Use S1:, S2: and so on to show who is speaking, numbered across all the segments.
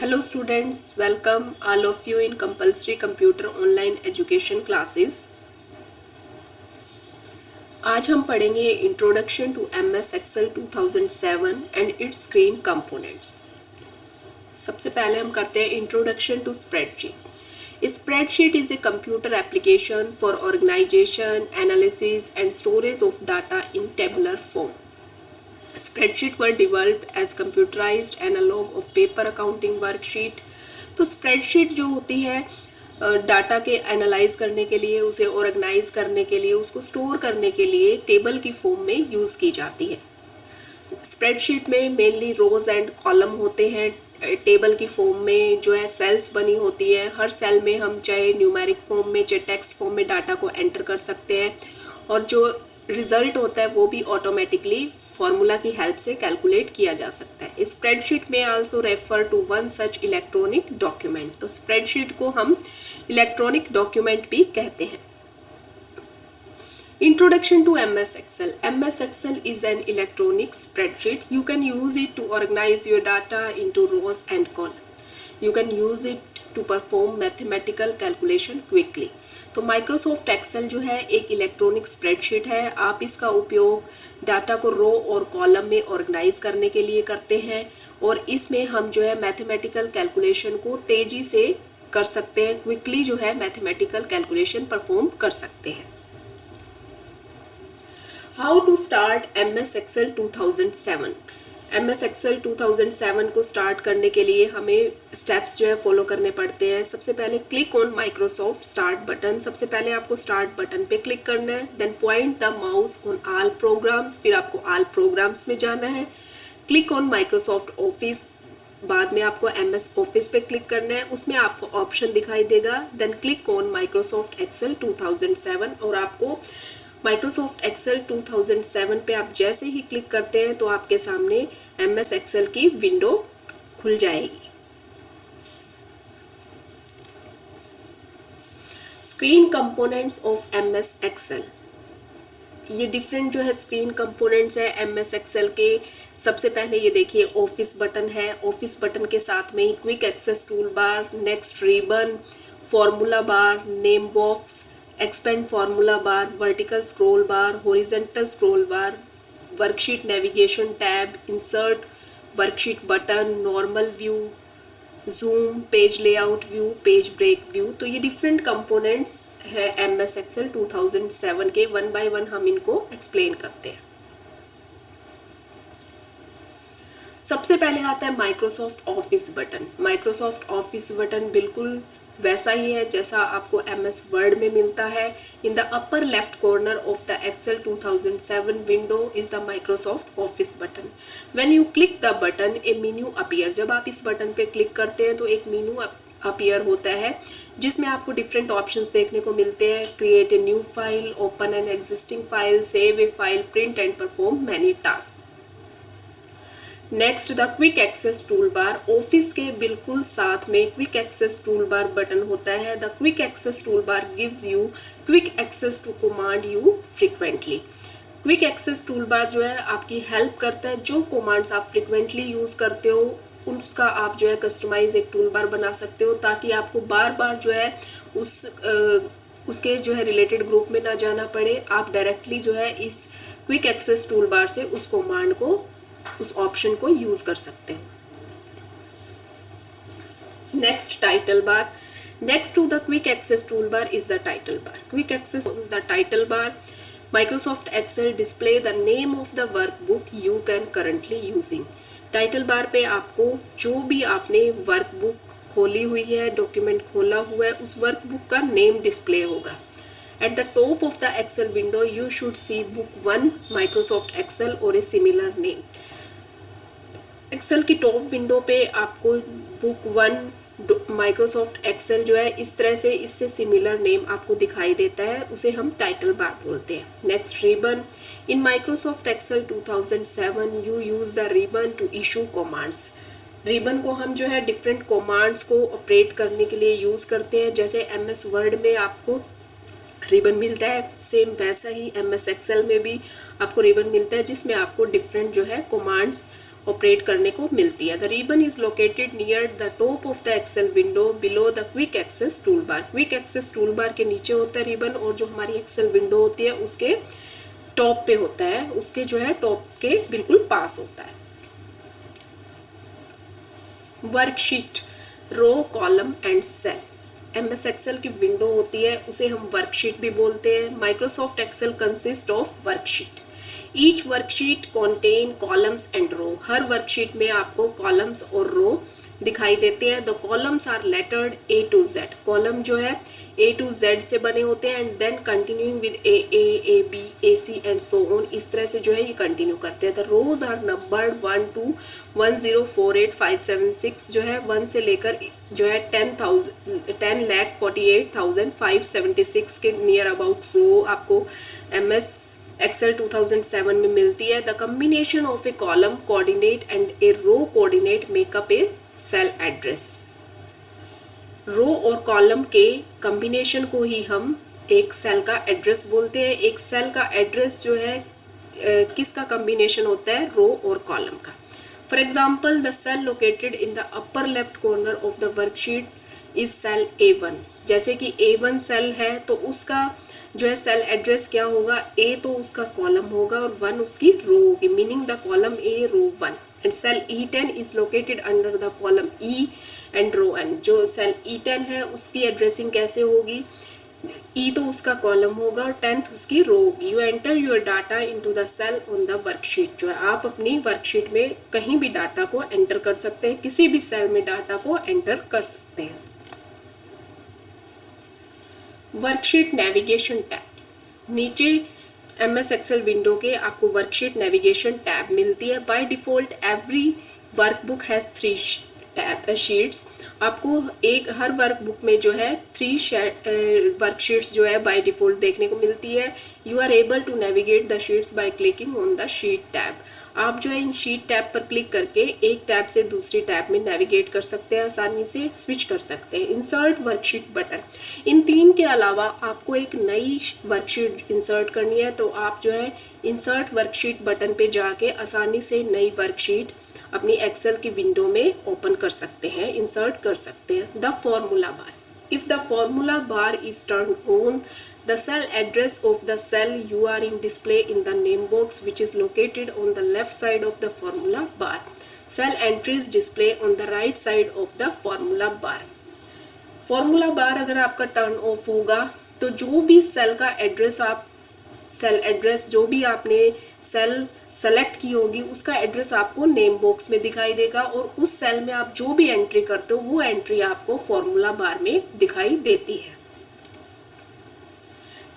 S1: Hello students, welcome all of you in compulsory computer online education classes। आज हम पढ़ेंगे introduction to MS Excel 2007 and its screen components. सबसे पहले हम करते हैं introduction to spreadsheet. Spreadsheet is a computer application for organisation, analysis and storage of data in tabular form. Spreadsheet were developed as computerized analog of paper accounting worksheet। तो spreadsheet जो होती है data के एनालाइज करने के लिए, उसे organise करने के लिए, उसको स्टोर करने के लिए टेबल की फॉर्म में यूज़ की जाती है। स्प्रेडशीट में मेनली रोज एंड कॉलम होते हैं। टेबल की फॉर्म में जो है सेल्स बनी होती है। हर सेल में हम चाहे न्यूमेरिक फॉर्म में चाहे टेक्स्ट फॉर्म में डाटा को एंटर कर सकते हैं और जो रिजल्ट होता है वो भी ऑटोमेटिकली फॉर्मूला की हेल्प से कैलकुलेट किया जा सकता है। स्प्रेडशीट में also refer to one such electronic document. तो स्प्रेडशीट को हम इलेक्ट्रॉनिक डॉक्यूमेंट भी कहते हैं। Introduction to MS Excel. MS Excel is an electronic spreadsheet. You can use it to organize your data into rows and columns. You can use it to perform mathematical calculation quickly. तो Microsoft Excel जो है एक electronic spreadsheet है। आप इसका उपयोग data को रो और कॉलम में ऑर्गेनाइज करने के लिए करते हैं और इसमें हम जो है मैथमेटिकल कैलकुलेशन को तेजी से कर सकते हैं। क्विकली जो है मैथमेटिकल कैलकुलेशन परफॉर्म कर सकते हैं। How to start MS Excel 2007। MS Excel 2007 को स्टार्ट करने के लिए हमें स्टेप्स जो है फॉलो करने पड़ते हैं। सबसे पहले click on Microsoft start button. सबसे पहले आपको स्टार्ट बटन पे क्लिक करना है। Then point the mouse on all programs. फिर आपको ऑल प्रोग्राम्स में जाना है। Click on Microsoft Office. बाद में आपको MS ऑफिस पे क्लिक करना है। उसमें आपको ऑप्शन दिखाई देगा। Then click on Microsoft Excel 2007 और आपको माइक्रोसॉफ्ट एक्सेल 2007 पे आप जैसे ही क्लिक करते हैं तो आपके सामने MS एक्सेल की विंडो खुल जाएगी। Screen components of MS Excel. ये डिफरेंट जो है स्क्रीन कंपोनेंट्स है MS एक्सेल के। सबसे पहले ये देखिए ऑफिस बटन है। ऑफिस बटन के साथ में ही quick access tool bar, next ribbon, formula bar, name box, expand formula bar, vertical scroll bar, horizontal scroll bar, worksheet navigation tab, insert worksheet button, normal view, zoom, page layout view, page break view. तो ये different components है MS Excel 2007 के। One by one हम इनको explain करते हैं। सबसे पहले आता है Microsoft office button. Microsoft office button बिल्कुल वैसा ही है जैसा आपको MS वर्ड में मिलता है। इन the upper left corner of the Excel 2007 window is the Microsoft office button. When you click the button A menu appear. जब आप इस बटन पे क्लिक करते हैं तो एक मेन्यू अपीयर होता है जिसमें आपको डिफरेंट ऑप्शंस देखने को मिलते हैं। Create a new file, open an existing file, save a file, print and perform many task. Next the quick access tool bar. Office के बिल्कुल साथ में quick access tool bar button होता है। The quick access tool bar gives you quick access to command you frequently. Quick access tool bar जो है आपकी help करता है। जो कमांड्स आप फ्रिक्वेंटली यूज करते हो उसका आप जो है कस्टमाइज एक टूल बार बना सकते हो ताकि आपको बार बार जो है उसके जो है रिलेटेड ग्रुप में ना जाना पड़े। आप डायरेक्टली जो है इस क्विक एक्सेस टूल बार से उस कमांड को, उस ऑप्शन को यूज कर सकते हैं। Next title bar. Next to the quick access tool bar is the title bar. Quick access the title bar. Microsoft Excel display the name of the workbook you can currently using. Title bar पे आपको जो भी आपने workbook खोली हुई है, document खोला हुआ है, उस वर्कबुक का नेम डिस्प्ले होगा। At the top of the Excel window, you should see Book 1 Microsoft Excel or a similar name. Excel की टॉप विंडो पे आपको बुक 1 माइक्रोसॉफ्ट एक्सेल जो है इस तरह से इससे सिमिलर नेम आपको दिखाई देता है, उसे हम टाइटल बार बोलते हैं। Next ribbon. In Microsoft Excel 2007 you use the ribbon to issue commands. Ribbon को हम जो है डिफरेंट कमांड्स को ऑपरेट करने के लिए यूज करते हैं। जैसे MS वर्ड में आपको रिबन मिलता है, सेम वैसा ही MS एक्सेल में भी आपको रिबन मिलता है जिसमें आपको डिफरेंट जो है कमांड्स ऑपरेट करने को मिलती है। The ribbon is located near the top of the Excel window below the quick access tool bar. Quick access tool bar के नीचे होता है रिबन, और जो हमारी एक्सेल विंडो होती है उसके टॉप पे होता है, उसके जो है टॉप के बिल्कुल पास होता है। Worksheet, row, column and cell. MS Excel की विंडो होती है, उसे हम वर्कशीट भी बोलते हैं। Microsoft Excel consist of worksheet. Each worksheet contain columns and row. हर वर्कशीट में आपको कॉलम्स और रो दिखाई देते हैं। The columns are lettered A to Z। Column जो है A to Z से बने होते हैं, and then continuing with A B AC and so on. इस तरह से जो है ये कंटिन्यू करते हैं। The rows are numbered 1 to 1048576, जो है 1 से लेकर जो है 10,48,576 के नियर अबाउट रो आपको MS एक्सेल 2007 में मिलती है। The combination of a column coordinate and a row coordinate make up a cell address. Row और कॉलम के कॉम्बिनेशन को ही हम एक सेल का एड्रेस बोलते हैं। एक सेल का एड्रेस जो है किसका कॉम्बिनेशन होता है? रो और कॉलम का। For example, the cell located in the upper left corner of the worksheet is cell A1। जैसे कि A1 सेल है तो उसका जो है सेल एड्रेस क्या होगा? A तो उसका कॉलम होगा और 1 उसकी रो होगी, meaning the column A row 1। And cell E10 is located under the column E and row N। जो सेल E10 है उसकी एड्रेसिंग कैसे होगी? E तो उसका कॉलम होगा और 10th उसकी रो होगी। You enter your data into the cell on the worksheet. जो है आप अपनी वर्कशीट में कहीं भी डाटा को एंटर कर सकते हैं, किसी भी सेल में डाटा को एंटर कर सकते हैं। Worksheet navigation tab. नीचे MS एक्सेल विंडो के आपको वर्कशीट नेविगेशन टैब मिलती है। By default every workbook has 3 tab sheets. आपको हर वर्कबुक में जो है 3 वर्कशीट्स जो है बाय डिफॉल्ट देखने को मिलती है। You are able to navigate the sheets by clicking on the sheet tab. आप जो है इन शीट टैब पर क्लिक करके एक टैब से दूसरी टैब में नेविगेट कर सकते हैं, आसानी से स्विच कर सकते हैं। Insert worksheet button. इन 3 के अलावा आपको एक नई वर्कशीट इंसर्ट करनी है तो आप जो है इंसर्ट वर्कशीट बटन पे जाके आसानी से नई वर्कशीट अपनी एक्सेल की विंडो में ओपन कर सकते हैं, इंसर्ट कर सकते हैं। The formula bar. If the formula bar is turn on, the cell address of the cell you are in display in the name box which is located on the left side of the formula bar. Cell entries display on the right side of the formula bar. Formula bar अगर आपका turn off होगा तो जो भी cell का address cell address जो भी आपने सेल सेलेक्ट की होगी उसका एड्रेस आपको नेम बॉक्स में दिखाई देगा, और उस सेल में आप जो भी एंट्री करते हो वो एंट्री आपको फॉर्मूला बार में दिखाई देती है।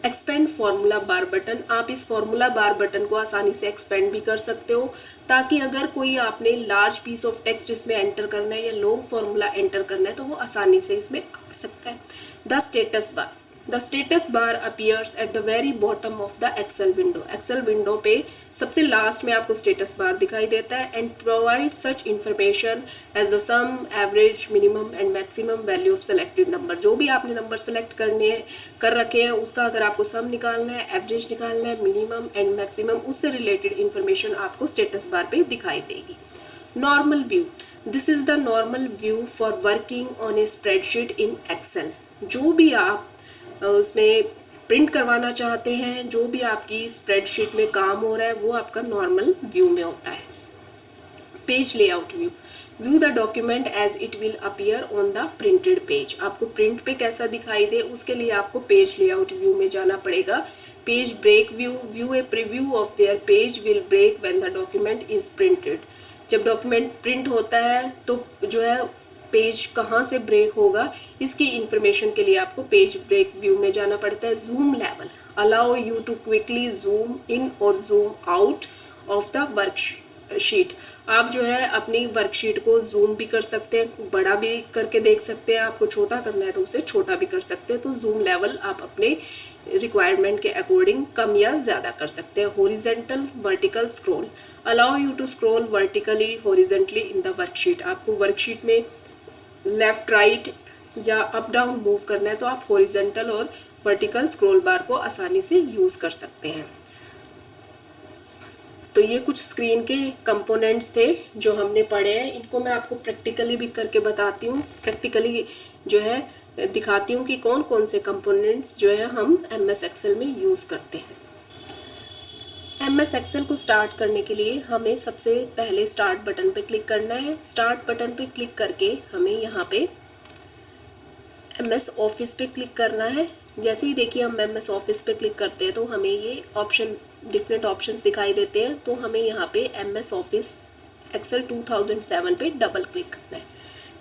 S1: एक्सपेंड फॉर्मूला बार बटन। आप इस फॉर्मूला बार बटन को आसानी से एक्सपेंड भी कर सकते हो ताकि अगर कोई आपने लार्ज पीस ऑफ टेक्स्ट इसमें एंटर करना है या लॉन्ग फॉर्मूला एंटर करना है तो वो आसानी से इसमें आ सकता है। The status bar. The status bar appears at the very bottom of the Excel window. Excel window पे सबसे लास्ट में आपको स्टेटस बार दिखाई देता है and provide such information as the sum, average, minimum and maximum value of selected number. जो भी आपने नंबर सेलेक्ट कर रखे हैं उसका अगर आपको सम निकालना है, एवरेज निकालना है, मिनिमम एंड मैक्सिमम, उससे रिलेटेड इंफॉर्मेशन आपको स्टेटस बार पे दिखाई देगी। Normal view. This is the normal view for working on a spreadsheet in Excel. जो भी आप उसमें प्रिंट करवाना चाहते हैं, जो भी आपकी स्प्रेडशीट में काम हो रहा है वो आपका नॉर्मल व्यू में होता है। Page layout view. View the document as it will appear on the printed page. आपको प्रिंट पे कैसा दिखाई दे उसके लिए आपको पेज लेआउट व्यू में जाना पड़ेगा। Page break view. View a preview of where page will break when the document is printed. जब डॉक्यूमेंट प्रिंट होता है तो जो है पेज कहाँ से ब्रेक होगा इसकी इंफॉर्मेशन के लिए आपको पेज ब्रेक व्यू में जाना पड़ता है। Zoom level. Allow you to quickly zoom in और zoom out of the worksheet. आप जो है अपनी वर्कशीट को जूम भी कर सकते हैं, बड़ा भी करके देख सकते हैं, आपको छोटा करना है तो उसे छोटा भी कर सकते हैं। तो जूम लेवल आप अपने रिक्वायरमेंट के अकॉर्डिंग कम या ज्यादा कर सकते हैं। Horizontal vertical scroll. Allow you to scroll vertically horizontally in the worksheet. आपको वर्कशीट में लेफ्ट राइट या अप डाउन मूव करना है तो आप हॉरिजेंटल और वर्टिकल स्क्रॉल बार को आसानी से यूज कर सकते हैं। तो ये कुछ स्क्रीन के कंपोनेंट्स थे जो हमने पढ़े हैं। इनको मैं आपको प्रैक्टिकली भी करके बताती हूँ, प्रैक्टिकली जो है दिखाती हूँ कि कौन कौन से कंपोनेंट्स जो है हम MS एक्सेल में यूज़ करते हैं। MS एक्सेल को स्टार्ट करने के लिए हमें सबसे पहले स्टार्ट बटन पे क्लिक करना है। स्टार्ट बटन पे क्लिक करके हमें यहाँ पे MS ऑफिस पे क्लिक करना है। जैसे ही देखिए हम MS ऑफिस पे क्लिक करते हैं तो हमें ये ऑप्शन, डिफरेंट ऑप्शंस दिखाई देते हैं। तो हमें यहाँ पे MS ऑफिस एक्सेल 2007 पे डबल क्लिक करना है।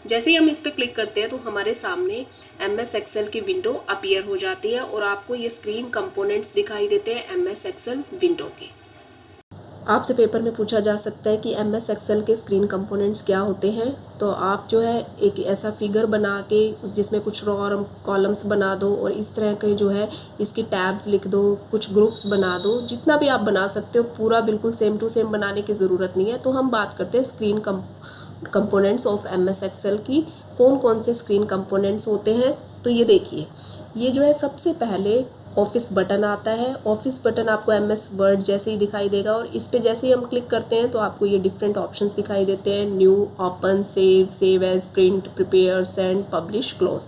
S1: जैसे ही हम इस पे क्लिक करते हैं तो हमारे सामने MS एक्सेल की विंडो अपीयर हो जाती है और आपको ये स्क्रीन कंपोनेंट्स दिखाई देते हैं MS एक्सेल विंडो के। आपसे पेपर में पूछा जा सकता है कि MS एक्सेल के स्क्रीन कंपोनेंट्स क्या होते हैं। तो आप जो है एक ऐसा फिगर बना के जिसमें कुछ रो और कॉलम्स बना दो और इस तरह के जो है इसके टैब्स लिख दो, कुछ ग्रुप्स बना दो, जितना भी आप बना सकते हो। पूरा बिल्कुल सेम टू सेम बनाने की ज़रूरत नहीं है। तो हम बात करते हैं screen components of MS Excel की, कौन कौन से स्क्रीन कंपोनेंट्स होते हैं। तो ये देखिए, ये जो है सबसे पहले ऑफिस बटन आता है। ऑफिस बटन आपको MS वर्ड जैसे ही दिखाई देगा और इस पे जैसे ही हम क्लिक करते हैं तो आपको ये डिफरेंट ऑप्शंस दिखाई देते हैं। New, open, save, save as, print, prepare, send, publish, close.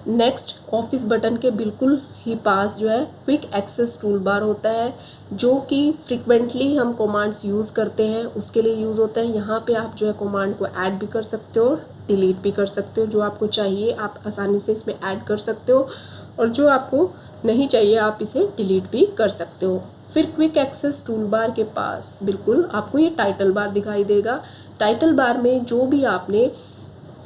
S1: Next, office button के बिल्कुल ही पास जो है क्विक एक्सेस टूल बार होता है, जो कि फ्रिक्वेंटली हम कमांड्स यूज़ करते हैं उसके लिए यूज़ होता है। यहाँ पे आप जो है कमांड को ऐड भी कर सकते हो, डिलीट भी कर सकते हो। जो आपको चाहिए आप आसानी से इसमें ऐड कर सकते हो और जो आपको नहीं चाहिए आप इसे डिलीट भी कर सकते हो। फिर क्विक एक्सेस टूल बार के पास बिल्कुल आपको ये टाइटल बार दिखाई देगा। टाइटल बार में जो भी आपने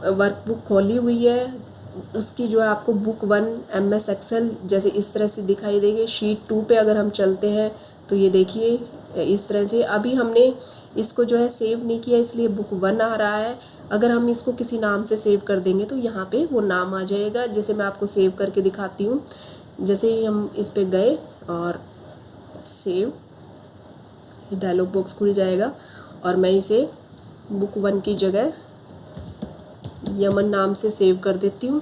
S1: वर्कबुक खोली हुई है उसकी जो है आपको बुक 1 MS एक्सेल जैसे इस तरह से दिखाई देगी। शीट 2 पे अगर हम चलते हैं तो ये देखिए इस तरह से। अभी हमने इसको जो है सेव नहीं किया इसलिए बुक 1 आ रहा है। अगर हम इसको किसी नाम से सेव कर देंगे तो यहाँ पे वो नाम आ जाएगा। जैसे मैं आपको सेव करके दिखाती हूँ। जैसे ही हम इस पे गए और सेव, डायलॉग बॉक्स खुल जाएगा और मैं इसे बुक 1 की जगह यमन नाम से सेव कर देती हूँ।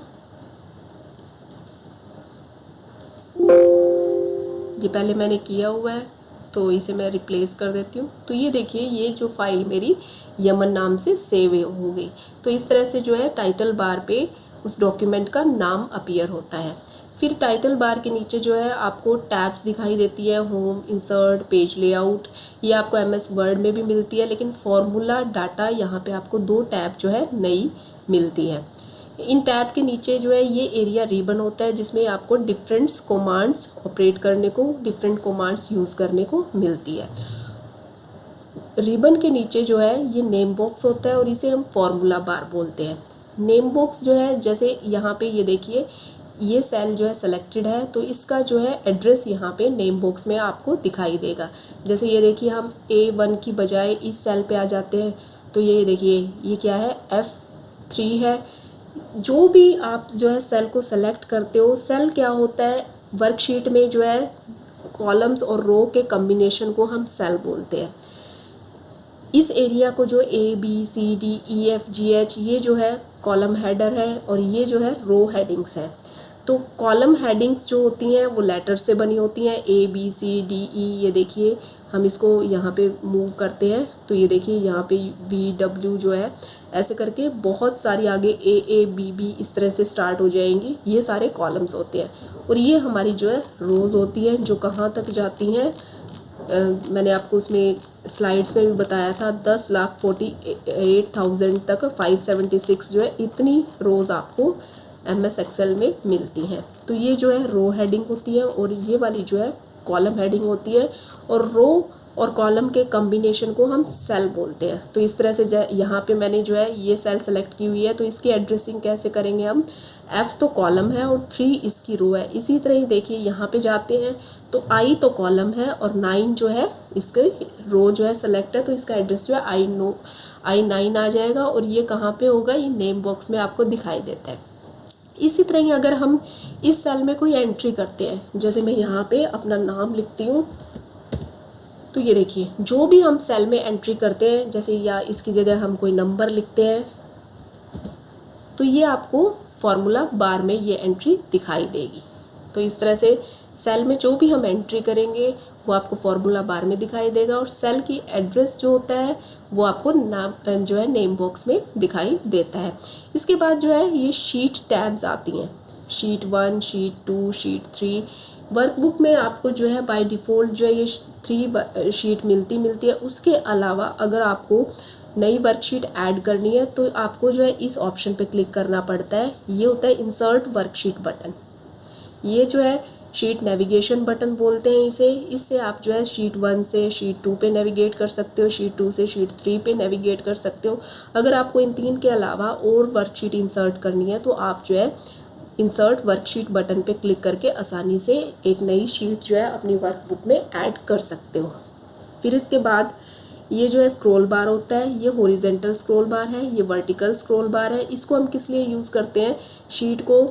S1: ये पहले मैंने किया हुआ है तो इसे मैं रिप्लेस कर देती हूँ। तो ये देखिए ये जो फाइल मेरी यमन नाम से सेव हो गई। तो इस तरह से जो है टाइटल बार पे उस डॉक्यूमेंट का नाम अपीयर होता है। फिर टाइटल बार के नीचे जो है आपको टैब्स दिखाई देती है, होम, इंसर्ट, पेज लेआउट। ये आपको MS वर्ड में भी मिलती है, लेकिन फॉर्मूला, डाटा, यहाँ पे आपको 2 टैब जो है नई मिलती है। इन टैब के नीचे जो है ये एरिया रिबन होता है जिसमें आपको डिफरेंट कमांड्स ऑपरेट करने को, डिफरेंट कमांड्स यूज़ करने को मिलती है। रिबन के नीचे जो है ये नेम बॉक्स होता है और इसे हम फॉर्मूला बार बोलते हैं। नेम बॉक्स जो है जैसे यहाँ पे ये देखिए ये सेल जो है सेलेक्टेड है तो इसका जो है एड्रेस यहाँ पे नेम बॉक्स में आपको दिखाई देगा। जैसे ये देखिए हम A1 की बजाय इस सेल पे आ जाते हैं तो ये देखिए ये क्या है, F3 है। जो भी आप जो है सेल को सेलेक्ट करते हो, सेल क्या होता है वर्कशीट में जो है कॉलम्स और रो के कम्बिनेशन को हम सेल बोलते हैं। इस एरिया को जो ABCDEFGH ये जो है कॉलम हेडर है और ये जो है रो हेडिंग्स है। तो कॉलम हेडिंग्स जो होती हैं वो लेटर से बनी होती हैं, ABCDE। ये देखिए हम इसको यहाँ पे मूव करते हैं तो ये देखिए यहाँ पे VW जो है ऐसे करके बहुत सारी आगे AABB इस तरह से स्टार्ट हो जाएंगी। ये सारे कॉलम्स होते हैं और ये हमारी जो है रोज़ होती हैं जो कहाँ तक जाती हैं। मैंने आपको उसमें स्लाइड्स में भी बताया था 10,48,000 तक 576 जो है इतनी रोज़ आपको MS एक्सेल में मिलती हैं। तो ये जो है रो हेडिंग होती है और ये वाली जो है कॉलम हेडिंग होती है और रो और कॉलम के कॉम्बिनेशन को हम सेल बोलते हैं। तो इस तरह से यहाँ पे मैंने जो है ये सेल सेलेक्ट की हुई है तो इसकी एड्रेसिंग कैसे करेंगे हम, F तो कॉलम है और 3 इसकी रो है। इसी तरह ही देखिए यहाँ पे जाते हैं तो I तो कॉलम है और 9 जो है इसके रो जो है सेलेक्ट है तो इसका एड्रेस जो है I9 आ जाएगा और ये कहाँ पे होगा, ये नेम बॉक्स में आपको दिखाई देता है। इसी तरह ही अगर हम इस सेल में कोई एंट्री करते हैं, जैसे मैं यहाँ पे अपना नाम लिखती हूँ तो ये देखिए जो भी हम सेल में एंट्री करते हैं, जैसे या इसकी जगह हम कोई नंबर लिखते हैं तो ये आपको फॉर्मूला बार में ये एंट्री दिखाई देगी। तो इस तरह से सेल में जो भी हम एंट्री करेंगे वो आपको फॉर्मूला बार में दिखाई देगा, और सेल की एड्रेस जो होता है वो आपको नाम जो है नेम बॉक्स में दिखाई देता है। इसके बाद जो है ये शीट टैब्स आती हैं, शीट 1, शीट 2, शीट 3। वर्कबुक में आपको जो है बाय डिफ़ॉल्ट जो है ये 3 शीट मिलती है। उसके अलावा अगर आपको नई वर्कशीट ऐड करनी है तो आपको जो है इस ऑप्शन पे क्लिक करना पड़ता है। ये होता है इंसर्ट वर्कशीट बटन। ये जो है शीट नेविगेशन बटन बोलते हैं इसे। इससे आप जो है शीट 1 से शीट 2 पे नेविगेट कर सकते हो, शीट 2 से शीट 3 पे नेविगेट कर सकते हो। अगर आपको इन 3 के अलावा और वर्कशीट इंसर्ट करनी है तो आप जो है इंसर्ट वर्कशीट बटन पे क्लिक करके आसानी से एक नई शीट जो है अपनी वर्कबुक में ऐड कर सकते हो। फिर इसके बाद ये जो है स्क्रॉल बार होता है, ये हॉरिजेंटल स्क्रॉल बार है, ये वर्टिकल स्क्रॉल बार है। इसको हम किस लिए यूज़ करते हैं? शीट को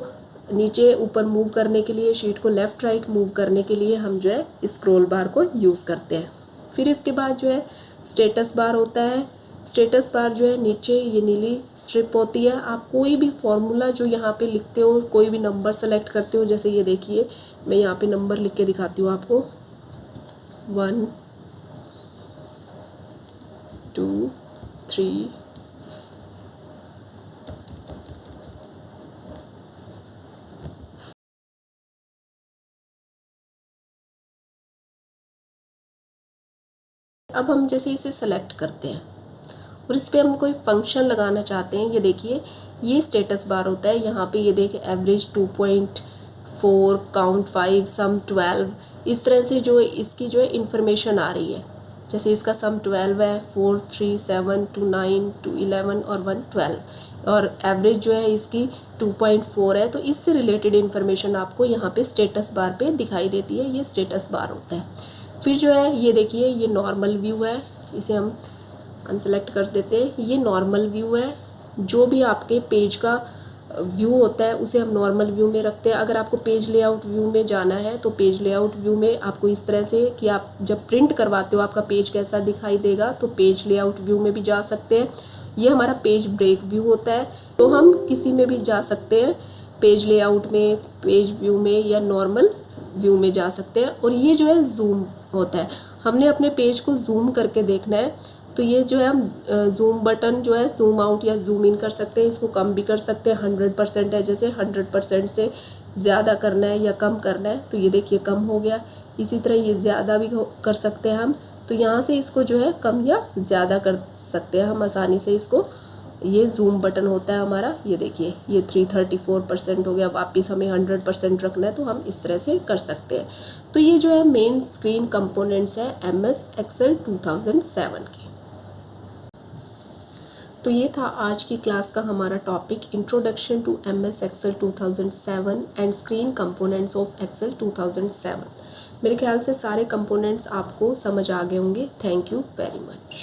S1: नीचे ऊपर मूव करने के लिए, शीट को लेफ़्ट राइट मूव करने के लिए हम जो है स्क्रॉल बार को यूज़ करते हैं। फिर इसके बाद जो है स्टेटस बार होता है। स्टेटस बार जो है नीचे ये नीली स्ट्रिप होती है। आप कोई भी फॉर्मूला जो यहाँ पे लिखते हो, कोई भी नंबर सेलेक्ट करते हो, जैसे ये देखिए मैं यहाँ पे नंबर लिख के दिखाती हूँ आपको, 1 2 3 अब हम जैसे इसे सेलेक्ट करते हैं और इस पर हम कोई फंक्शन लगाना चाहते हैं। ये देखिए ये स्टेटस बार होता है। यहाँ पे ये देखिए एवरेज 2.4, काउंट 5, सम 12, इस तरह से जो है इसकी जो है इंफॉर्मेशन आ रही है। जैसे इसका सम 12 है, 4, 3, 7, 2, 9, 2, 11 और 1, 12, और एवरेज जो है इसकी 2.4 है। तो इससे रिलेटेड इन्फॉर्मेशन आपको यहाँ पे स्टेटस बार पे दिखाई देती है। ये स्टेटस बार होता है। फिर जो है ये देखिए ये नॉर्मल व्यू है, इसे हम अनसेलेक्ट कर देते हैं। ये नॉर्मल व्यू है। जो भी आपके पेज का व्यू होता है उसे हम नॉर्मल व्यू में रखते हैं। अगर आपको पेज लेआउट व्यू में जाना है तो पेज लेआउट व्यू में आपको इस तरह से कि आप जब प्रिंट करवाते हो आपका पेज कैसा दिखाई देगा, तो पेज लेआउट व्यू में भी जा सकते हैं। ये हमारा पेज ब्रेक व्यू होता है, तो हम किसी में भी जा सकते हैं, पेज लेआउट में, पेज व्यू में या नॉर्मल व्यू में जा सकते हैं। और ये जो है जूम होता है, हमने अपने पेज को जूम करके देखना है तो ये जो है हम जूम बटन जो है जूम आउट या जूम इन कर सकते हैं। इसको कम भी कर सकते हैं, 100% है, जैसे 100% से ज़्यादा करना है या कम करना है तो ये देखिए कम हो गया। इसी तरह ये ज़्यादा भी कर सकते हैं हम, तो यहाँ से इसको जो है कम या ज़्यादा कर सकते हैं हम आसानी से इसको। ये जूम बटन होता है हमारा। ये देखिए ये 334% हो गया, वापस हमें 100% रखना है तो हम इस तरह से कर सकते हैं। तो ये जो है मेन स्क्रीन कंपोनेंट्स है MS Excel 2007 के। तो ये था आज की क्लास का हमारा topic, introduction to MS Excel 2007 and screen components of Excel 2007। मेरे ख्याल से सारे कंपोनेंट्स आपको समझ आ गए होंगे। Thank you very much.